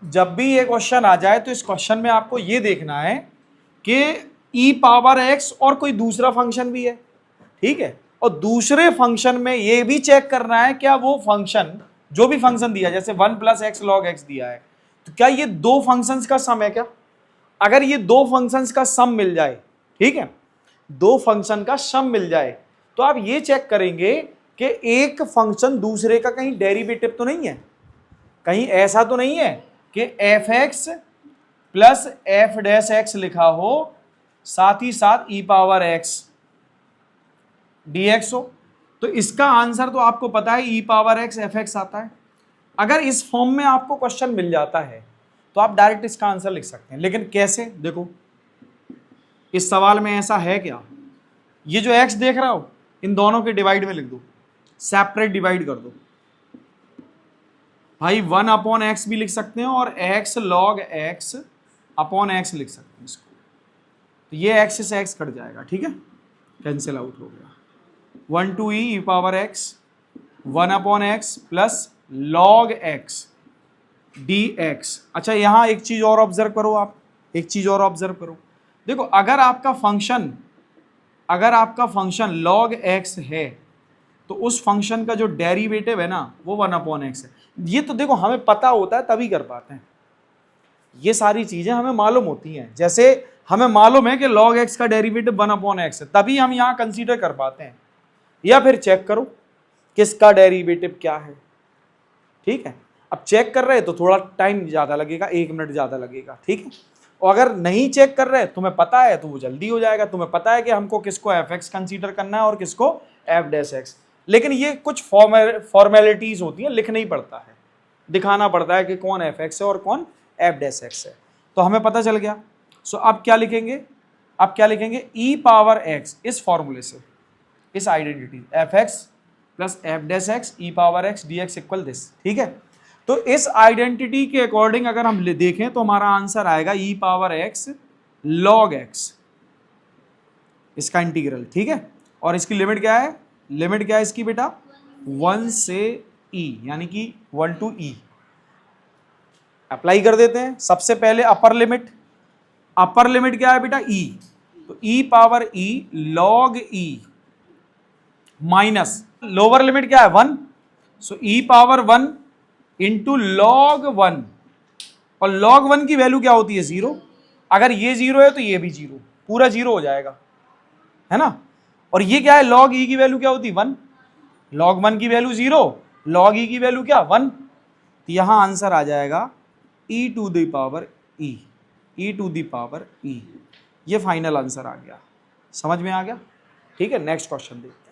जब भी ये क्वेश्चन आ जाए तो इस क्वेश्चन में आपको ये देखना है कि ई पावर एक्स और कोई दूसरा फंक्शन भी है, ठीक है, और दूसरे फंक्शन में ये भी चेक करना है क्या वो फंक्शन, जो भी फंक्शन दिया जैसे 1 + x log x दिया है, तो क्या ये दो फंक्शंस का सम है क्या? अगर ये दो फंक्शंस का सम मिल जाए, ठीक है, दो फंक्शन का सम मिल जाए, तो आप ये चेक करेंगे कि एक फंक्शन दूसरे का कहीं डेरिवेटिव तो नहीं है, कहीं ऐसा तो नहीं है कि f(x) + f'(x) लिखा हो, साथ ही साथ e पावर x dx हो। तो इसका आंसर तो आपको पता है e पावर x fx आता है। अगर इस फॉर्म में आपको क्वेश्चन मिल जाता है तो आप डायरेक्ट इसका आंसर लिख सकते हैं, लेकिन कैसे? देखो इस सवाल में ऐसा है क्या, ये जो x देख रहा हो इन दोनों के डिवाइड में लिख दो, सेपरेट डिवाइड कर दो भाई, 1/x भी लिख सकते हैं और x log x upon x लिख सकते हैं इसको, तो ये x से x कट जाएगा, ठीक है, कैंसिल आउट हो गया। 1 to e power x 1/x plus log x dx। अच्छा यहां एक चीज और ऑब्जर्व करो, आप एक चीज और ऑब्जर्व करो, देखो अगर आपका फंक्शन log x है तो उस फंक्शन का जो डेरिवेटिव है ना वो 1/x है। ये तो देखो हमें पता होता है तभी कर पाते हैं, ये सारी चीजें हमें मालूम होती हैं, जैसे हमें मालूम है कि log x का डेरिवेटिव 1/x है, तभी हम यहां कंसीडर कर पाते हैं। या फिर चेक करो किसका डेरिवेटिव क्या है, ठीक है, अब चेक कर रहे हैं तो थोड़ा टाइम ज्यादा लगेगा, 1 मिनट ज्यादा लगेगा, ठीक है, और अगर नहीं चेक कर रहे तुम्हें पता है तो वो जल्दी हो जाएगा, तुम्हें पता है कि हमको किसको fx कंसीडर करना है और किसको f'(x), लेकिन ये कुछ फॉर्मेलिटीज होती हैं, लिखना ही पड़ता है, दिखाना पड़ता है कि कौन fx है और कौन f'(x) है, तो हमें पता चल गया। सो अब क्या लिखेंगे, e पावर x इस फॉर्मूले से, इस identity fx + f'(x e power x dx equal this, ठीक है, तो इस आइडेंटिटी के अकॉर्डिंग अगर हम देखें तो हमारा आंसर आएगा e power x log x, इसका इंटीग्रल, ठीक है, और इसकी लिमिट क्या है, लिमिट क्या है इसकी बेटा 1 से e, यानी कि 1 to e। अप्लाई कर देते हैं, सबसे पहले अपर लिमिट क्या है बेटा e, तो e power e log e minus lower limit क्या है 1, सो e पावर 1 इंटू log 1, और log 1 की वैल्यू क्या होती है 0, अगर ये 0 है तो ये भी 0, पूरा 0 हो जाएगा, है ना, और ये क्या है log e की वैल्यू क्या होती है 1, log 1 की वैल्यू 0, log e की वैल्यू क्या 1, तो यहां आंसर आ जाएगा e to the power e, ये फाइनल आंसर आ गया, समझ में आ गया, ठीक है। नेक्स्ट क्वेश्चन देखते हैं।